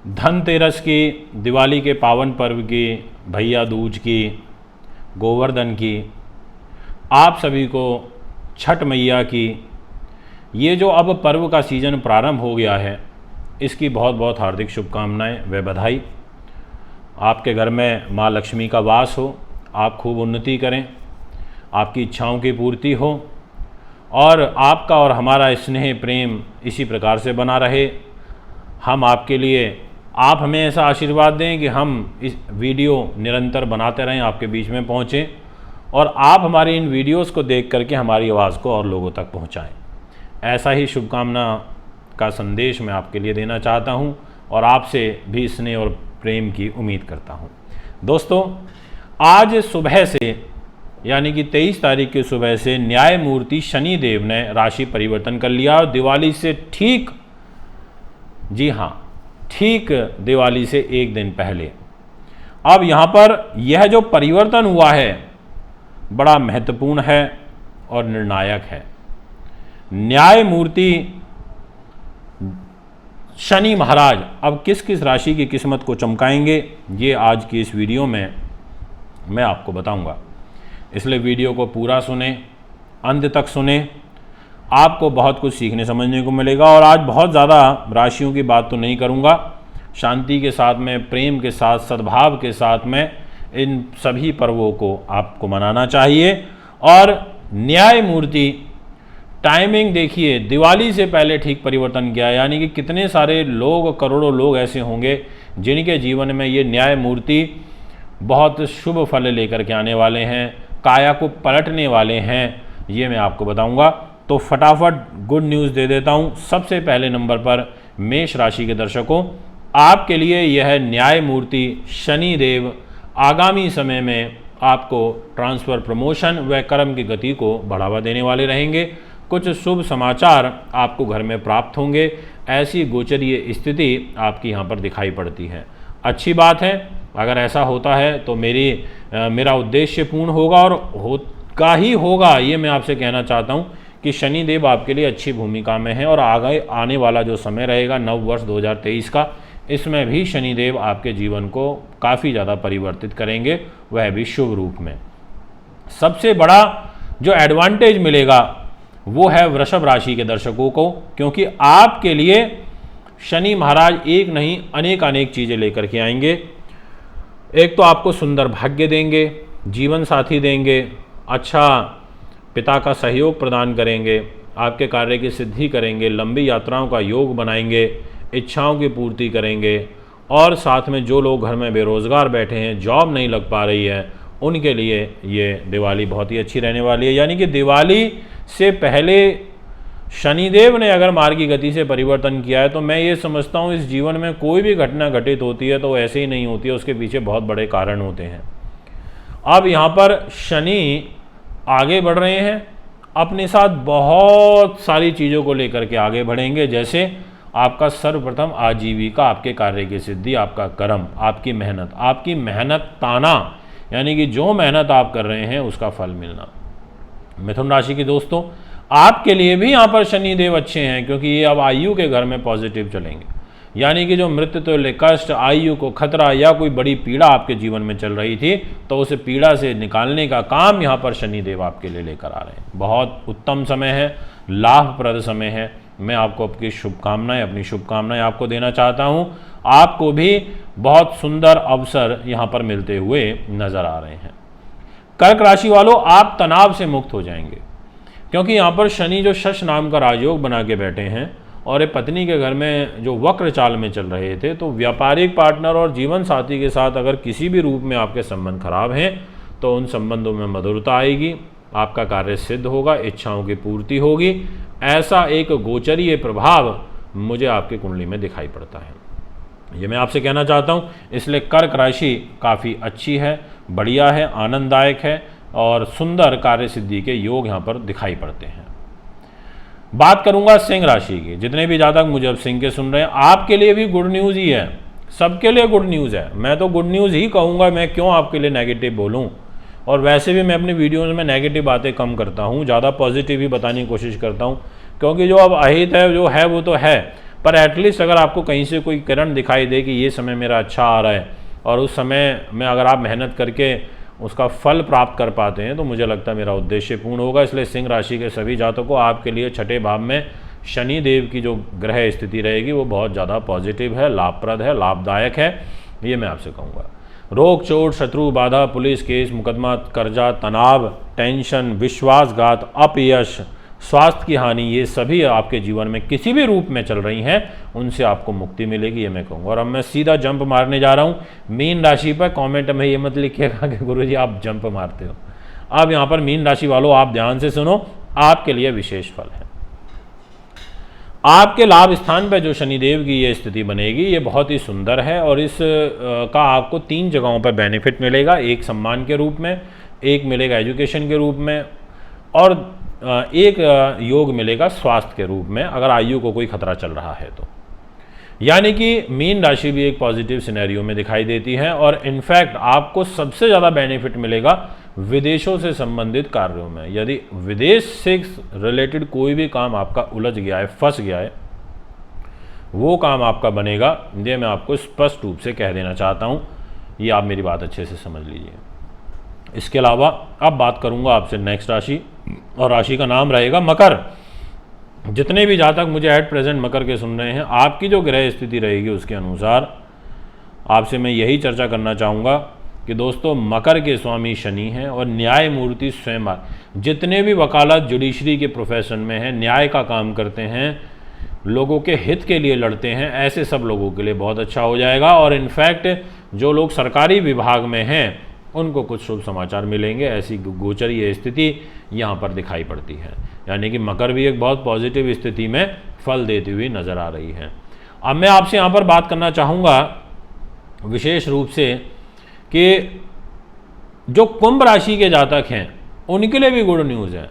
धनतेरस की, दिवाली के पावन पर्व की, भैया दूज की, गोवर्धन की, आप सभी को छठ मैया की, ये जो अब पर्व का सीज़न प्रारंभ हो गया है, इसकी बहुत बहुत हार्दिक शुभकामनाएं व बधाई। आपके घर में माँ लक्ष्मी का वास हो, आप खूब उन्नति करें, आपकी इच्छाओं की पूर्ति हो और आपका और हमारा स्नेह प्रेम इसी प्रकार से बना रहे। हम आपके लिए, आप हमें ऐसा आशीर्वाद दें कि हम इस वीडियो निरंतर बनाते रहें, आपके बीच में पहुँचें और आप हमारी इन वीडियोस को देख करके हमारी आवाज़ को और लोगों तक पहुँचाएँ। ऐसा ही शुभकामना का संदेश मैं आपके लिए देना चाहता हूँ और आपसे भी स्नेह और प्रेम की उम्मीद करता हूँ। दोस्तों, आज सुबह से यानी कि 23 तारीख की सुबह से न्यायमूर्ति शनि देव ने राशि परिवर्तन कर लिया और दिवाली से ठीक, जी हाँ, ठीक दिवाली से एक दिन पहले अब यहाँ पर यह जो परिवर्तन हुआ है बड़ा महत्वपूर्ण है और निर्णायक है। न्यायमूर्ति शनि महाराज अब किस किस राशि की किस्मत को चमकाएंगे, ये आज की इस वीडियो में मैं आपको बताऊंगा। इसलिए वीडियो को पूरा सुने, अंत तक सुने, आपको बहुत कुछ सीखने समझने को मिलेगा। और आज बहुत ज़्यादा राशियों की बात तो नहीं करूंगा, शांति के साथ में, प्रेम के साथ, सद्भाव के साथ में इन सभी पर्वों को आपको मनाना चाहिए। और न्यायमूर्ति टाइमिंग देखिए, दिवाली से पहले ठीक परिवर्तन किया, यानी कि कितने सारे लोग, करोड़ों लोग ऐसे होंगे जिनके जीवन में ये न्यायमूर्ति बहुत शुभ फल लेकर के आने वाले हैं, काया को पलटने वाले हैं, ये मैं आपको बताऊंगा। तो फटाफट गुड न्यूज़ दे देता हूं। सबसे पहले नंबर पर मेष राशि के दर्शकों, आपके लिए यह न्यायमूर्ति शनि देव आगामी समय में आपको ट्रांसफ़र, प्रमोशन व कर्म की गति को बढ़ावा देने वाले रहेंगे। कुछ शुभ समाचार आपको घर में प्राप्त होंगे, ऐसी गोचरीय स्थिति आपकी यहाँ पर दिखाई पड़ती है। अच्छी बात है, अगर ऐसा होता है तो मेरा उद्देश्य पूर्ण होगा और होगा ही होगा। ये मैं आपसे कहना चाहता हूँ कि शनि देव आपके लिए अच्छी भूमिका में है और आगे आने वाला जो समय रहेगा नव वर्ष 2023 का, इसमें भी शनि देव आपके जीवन को काफ़ी ज़्यादा परिवर्तित करेंगे, वह भी शुभ रूप में। सबसे बड़ा जो एडवांटेज मिलेगा वो है वृषभ राशि के दर्शकों को, क्योंकि आपके लिए शनि महाराज एक नहीं अनेक चीज़ें लेकर के आएंगे। एक तो आपको सुंदर भाग्य देंगे, जीवन साथी देंगे, अच्छा पिता का सहयोग प्रदान करेंगे, आपके कार्य की सिद्धि करेंगे, लंबी यात्राओं का योग बनाएंगे, इच्छाओं की पूर्ति करेंगे और साथ में जो लोग घर में बेरोज़गार बैठे हैं, जॉब नहीं लग पा रही है, उनके लिए ये दिवाली बहुत ही अच्छी रहने वाली है। यानी कि दिवाली से पहले शनिदेव ने अगर मार्ग की गति से परिवर्तन किया है तो मैं ये समझता हूँ इस जीवन में कोई भी घटना घटित होती है तो ऐसे ही नहीं होती है, उसके पीछे बहुत बड़े कारण होते हैं। अब यहाँ पर शनि आगे बढ़ रहे हैं, अपने साथ बहुत सारी चीज़ों को लेकर के आगे बढ़ेंगे, जैसे आपका सर्वप्रथम आजीविका, आपके कार्य की सिद्धि, आपका कर्म, आपकी मेहनत ताना, यानी कि जो मेहनत आप कर रहे हैं उसका फल मिलना। मिथुन राशि के दोस्तों, आपके लिए भी यहाँ पर शनि देव अच्छे हैं, क्योंकि ये अब आयु के घर में पॉजिटिव चलेंगे। यानी कि जो मृत्यु तुल्य कष्ट, आयु को खतरा या कोई बड़ी पीड़ा आपके जीवन में चल रही थी तो उस पीड़ा से निकालने का काम यहाँ पर शनि देव आपके लिए लेकर आ रहे हैं। बहुत उत्तम समय है, लाभप्रद समय है। मैं आपको अपनी शुभकामनाएं आपको देना चाहता हूँ। आपको भी बहुत सुंदर अवसर यहाँ पर मिलते हुए नजर आ रहे हैं। कर्क राशि वालों, आप तनाव से मुक्त हो जाएंगे, क्योंकि यहाँ पर शनि जो शश नाम का राजयोग बना के बैठे हैं और ये पत्नी के घर में जो वक्र चाल में चल रहे थे, तो व्यापारिक पार्टनर और जीवन साथी के साथ अगर किसी भी रूप में आपके संबंध खराब हैं तो उन संबंधों में मधुरता आएगी, आपका कार्य सिद्ध होगा, इच्छाओं की पूर्ति होगी। ऐसा एक गोचरीय प्रभाव मुझे आपकी कुंडली में दिखाई पड़ता है, ये मैं आपसे कहना चाहता हूँ। इसलिए कर्क राशि काफ़ी अच्छी है, बढ़िया है, आनंददायक है और सुंदर कार्य सिद्धि के योग यहाँ पर दिखाई पड़ते हैं। बात करूंगा सिंह राशि की। जितने भी जातक मुझे अब सिंह के सुन रहे हैं, आपके लिए भी गुड न्यूज़ ही है, सबके लिए गुड न्यूज़ है। मैं तो गुड न्यूज़ ही कहूँगा, मैं क्यों आपके लिए नेगेटिव बोलूँ। और वैसे भी मैं अपनी वीडियोज़ में नेगेटिव बातें कम करता हूँ, ज़्यादा पॉजिटिव ही बताने की कोशिश करता हूँ, क्योंकि जो अब अहित है, जो है वो तो है। पर एटलीस्ट अगर आपको कहीं से कोई किरण दिखाई दे कि ये समय मेरा अच्छा आ रहा है और उस समय में अगर आप मेहनत करके उसका फल प्राप्त कर पाते हैं तो मुझे लगता है मेरा उद्देश्य पूर्ण होगा। इसलिए सिंह राशि के सभी जातकों, आपके लिए छठे भाव में शनि देव की जो ग्रह स्थिति रहेगी वो बहुत ज़्यादा पॉजिटिव है, लाभप्रद है, लाभदायक है, ये मैं आपसे कहूँगा। रोग, चोट, शत्रु, बाधा, पुलिस केस, मुकदमा, कर्जा, तनाव, टेंशन, विश्वासघात, अपयश, स्वास्थ्य की हानि, ये सभी आपके जीवन में किसी भी रूप में चल रही हैं, उनसे आपको मुक्ति मिलेगी, ये मैं कहूँगा। और अब मैं सीधा जंप मारने जा रहा हूँ मीन राशि पर। कमेंट में ये मत लिखिएगा कि गुरुजी आप जंप मारते हो। अब यहाँ पर मीन राशि वालों, आप ध्यान से सुनो, आपके लिए विशेष फल है। आपके लाभ स्थान पर जो शनिदेव की ये स्थिति बनेगी ये बहुत ही सुंदर है और इस का आपको 3 जगहों पर बेनिफिट मिलेगा। एक सम्मान के रूप में, एक मिलेगा एजुकेशन के रूप में और एक योग मिलेगा स्वास्थ्य के रूप में, अगर आयु को कोई खतरा चल रहा है तो। यानी कि मीन राशि भी एक पॉजिटिव सिनेरियो में दिखाई देती है और इनफैक्ट आपको सबसे ज़्यादा बेनिफिट मिलेगा विदेशों से संबंधित कार्यों में। यदि विदेश से रिलेटेड कोई भी काम आपका उलझ गया है, फंस गया है, वो काम आपका बनेगा, ये मैं आपको स्पष्ट रूप से कह देना चाहता हूँ। ये आप मेरी बात अच्छे से समझ लीजिए। इसके अलावा अब बात करूंगा आपसे नेक्स्ट राशि, और राशि का नाम रहेगा मकर। जितने भी जातक मुझे एट प्रेजेंट मकर के सुन रहे हैं, आपकी जो ग्रह स्थिति रहेगी उसके अनुसार आपसे मैं यही चर्चा करना चाहूँगा कि दोस्तों मकर के स्वामी शनि हैं और न्यायमूर्ति स्वयं। जितने भी वकालत, जुडिशरी के प्रोफेशन में हैं, न्याय का काम करते हैं, लोगों के हित के लिए लड़ते हैं, ऐसे सब लोगों के लिए बहुत अच्छा हो जाएगा। और इनफैक्ट जो लोग सरकारी विभाग में हैं उनको कुछ शुभ समाचार मिलेंगे, ऐसी गोचरीय स्थिति यहाँ पर दिखाई पड़ती है। यानी कि मकर भी एक बहुत पॉजिटिव स्थिति में फल देती हुई नज़र आ रही है। अब मैं आपसे यहाँ पर बात करना चाहूँगा विशेष रूप से कि जो कुंभ राशि के जातक हैं उनके लिए भी गुड न्यूज़ है।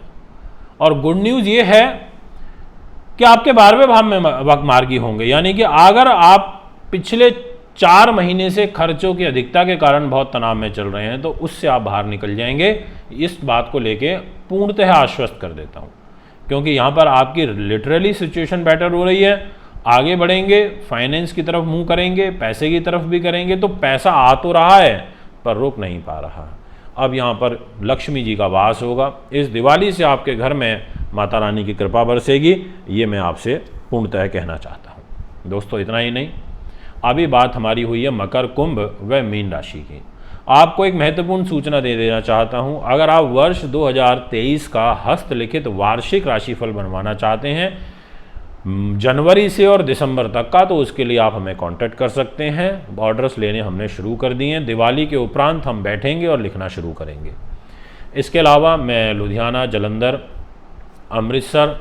और गुड न्यूज़ ये है कि आपके 12वें भाव में वक्मार्गी होंगे। यानी कि अगर आप पिछले 4 महीने से खर्चों की अधिकता के कारण बहुत तनाव में चल रहे हैं तो उससे आप बाहर निकल जाएंगे। इस बात को लेके पूर्णतः आश्वस्त कर देता हूँ, क्योंकि यहाँ पर आपकी लिटरली सिचुएशन बेटर हो रही है। आगे बढ़ेंगे, फाइनेंस की तरफ मुंह करेंगे, पैसे की तरफ भी करेंगे, तो पैसा आ तो रहा है पर रुक नहीं पा रहा। अब यहाँ पर लक्ष्मी जी का वास होगा। इस दिवाली से आपके घर में माता रानी की कृपा बरसेगी, ये मैं आपसे पूर्णतः कहना चाहता हूँ। दोस्तों इतना ही नहीं, अभी बात हमारी हुई है मकर, कुंभ व मीन राशि की। आपको एक महत्वपूर्ण सूचना दे देना चाहता हूं। अगर आप वर्ष 2023 का हस्तलिखित वार्षिक राशिफल बनवाना चाहते हैं जनवरी से और दिसंबर तक का, तो उसके लिए आप हमें कांटेक्ट कर सकते हैं। ऑर्डर्स लेने हमने शुरू कर दिए हैं। दिवाली के उपरांत हम बैठेंगे और लिखना शुरू करेंगे। इसके अलावा मैं लुधियाना, जालंधर, अमृतसर,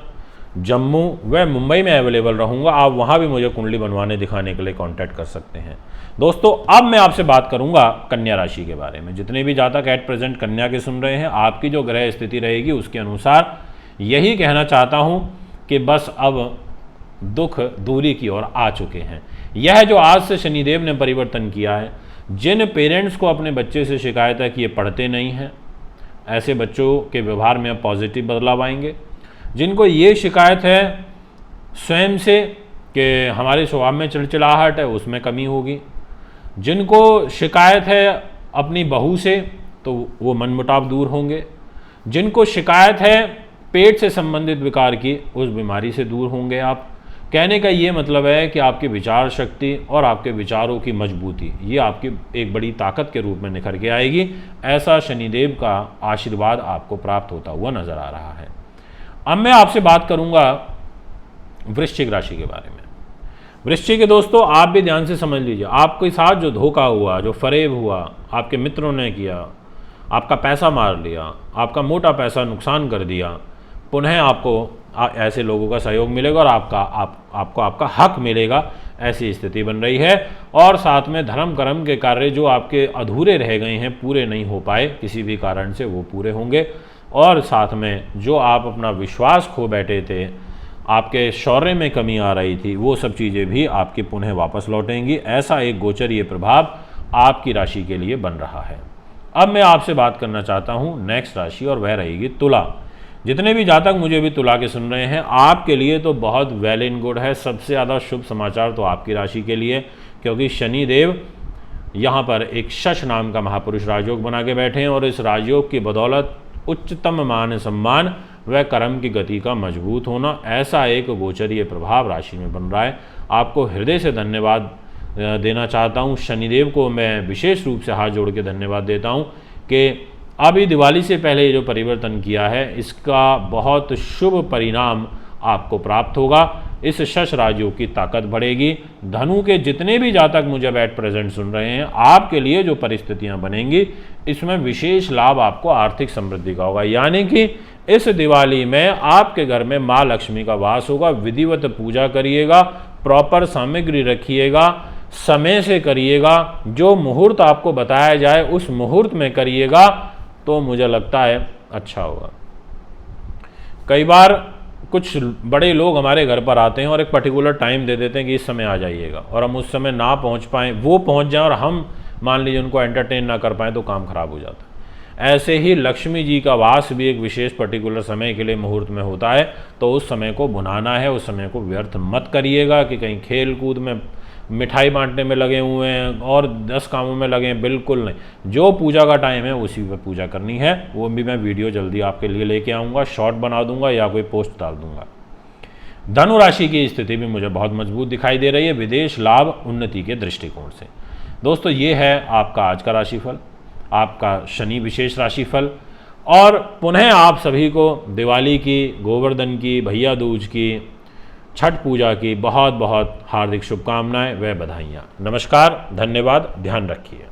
जम्मू व मुंबई में अवेलेबल रहूँगा। आप वहाँ भी मुझे कुंडली बनवाने दिखाने के लिए कांटेक्ट कर सकते हैं। दोस्तों अब मैं आपसे बात करूँगा कन्या राशि के बारे में। जितने भी जातक एट प्रेजेंट कन्या के सुन रहे हैं, आपकी जो ग्रह स्थिति रहेगी उसके अनुसार यही कहना चाहता हूँ कि बस अब दुख दूरी की ओर आ चुके हैं। यह जो आज से शनिदेव ने परिवर्तन किया है, जिन पेरेंट्स को अपने बच्चे से शिकायत है कि ये पढ़ते नहीं हैं, ऐसे बच्चों के व्यवहार में अब पॉजिटिव बदलाव आएंगे। जिनको ये शिकायत है स्वयं से कि हमारे स्वभाव में चिड़चिड़ाहट है, उसमें कमी होगी। जिनको शिकायत है अपनी बहू से, तो वो मनमुटाव दूर होंगे। जिनको शिकायत है पेट से संबंधित विकार की, उस बीमारी से दूर होंगे आप। कहने का ये मतलब है कि आपकी विचार शक्ति और आपके विचारों की मजबूती, ये आपकी एक बड़ी ताकत के रूप में निखर के आएगी। ऐसा शनिदेव का आशीर्वाद आपको प्राप्त होता हुआ नजर आ रहा है। अब मैं आपसे बात करूंगा वृश्चिक राशि के बारे में। वृश्चिक के दोस्तों, आप भी ध्यान से समझ लीजिए। आपके साथ जो धोखा हुआ, जो फरेब हुआ, आपके मित्रों ने किया, आपका पैसा मार लिया, आपका मोटा पैसा नुकसान कर दिया, पुनः आपको ऐसे लोगों का सहयोग मिलेगा और आपको आपका हक मिलेगा, ऐसी स्थिति बन रही है। और साथ में धर्म कर्म के कार्य जो आपके अधूरे रह गए हैं, पूरे नहीं हो पाए किसी भी कारण से, वो पूरे होंगे। और साथ में जो आप अपना विश्वास खो बैठे थे, आपके शौर्य में कमी आ रही थी, वो सब चीज़ें भी आपकी पुनः वापस लौटेंगी। ऐसा एक गोचरीय प्रभाव आपकी राशि के लिए बन रहा है। अब मैं आपसे बात करना चाहता हूँ नेक्स्ट राशि, और वह रहेगी तुला। जितने भी जातक मुझे भी तुला के सुन रहे हैं, आपके लिए तो बहुत वेल इन गुड है। सबसे ज़्यादा शुभ समाचार तो आपकी राशि के लिए, क्योंकि शनि देव यहाँ पर एक शश नाम का महापुरुष राजयोग बना के बैठे हैं और इस राजयोग की बदौलत उच्चतम मान सम्मान व कर्म की गति का मजबूत होना, ऐसा एक गोचरीय प्रभाव राशि में बन रहा है। आपको हृदय से धन्यवाद देना चाहता हूँ। शनिदेव को मैं विशेष रूप से हाथ जोड़ के धन्यवाद देता हूँ कि अभी दिवाली से पहले ये जो परिवर्तन किया है, इसका बहुत शुभ परिणाम आपको प्राप्त होगा। इस शश राजयोग की ताकत बढ़ेगी। धनु के जितने भी जातक मुझे एट प्रेजेंट सुन रहे हैं, आपके लिए जो परिस्थितियां बनेंगी, इसमें विशेष लाभ आपको आर्थिक समृद्धि का होगा। यानी कि इस दिवाली में आपके घर में माँ लक्ष्मी का वास होगा। विधिवत पूजा करिएगा, प्रॉपर सामग्री रखिएगा, समय से करिएगा, जो मुहूर्त आपको बताया जाए उस मुहूर्त में करिएगा, तो मुझे लगता है अच्छा होगा। कई बार कुछ बड़े लोग हमारे घर पर आते हैं और एक पर्टिकुलर टाइम दे देते हैं कि इस समय आ जाइएगा, और हम उस समय ना पहुंच पाएँ, वो पहुंच जाएं और हम मान लीजिए उनको एंटरटेन ना कर पाएँ, तो काम खराब हो जाता है। ऐसे ही लक्ष्मी जी का वास भी एक विशेष पर्टिकुलर समय के लिए मुहूर्त में होता है, तो उस समय को भुनाना है, उस समय को व्यर्थ मत करिएगा कि कहीं खेल कूद में, मिठाई बांटने में लगे हुए हैं और 10 कामों में लगे हैं, बिल्कुल नहीं। जो पूजा का टाइम है उसी पर पूजा करनी है। वो भी मैं वीडियो जल्दी आपके लिए लेके आऊँगा, शॉर्ट बना दूंगा या कोई पोस्ट डाल दूंगा। धनु राशि की स्थिति भी मुझे बहुत मजबूत दिखाई दे रही है विदेश लाभ उन्नति के दृष्टिकोण से। दोस्तों, ये है आपका आज का राशिफल, आपका शनि विशेष राशिफल। और पुनः आप सभी को दिवाली की, गोवर्धन की, भैया दूज की, छठ पूजा की बहुत बहुत हार्दिक शुभकामनाएं व बधाइयाँ। नमस्कार, धन्यवाद, ध्यान रखिए।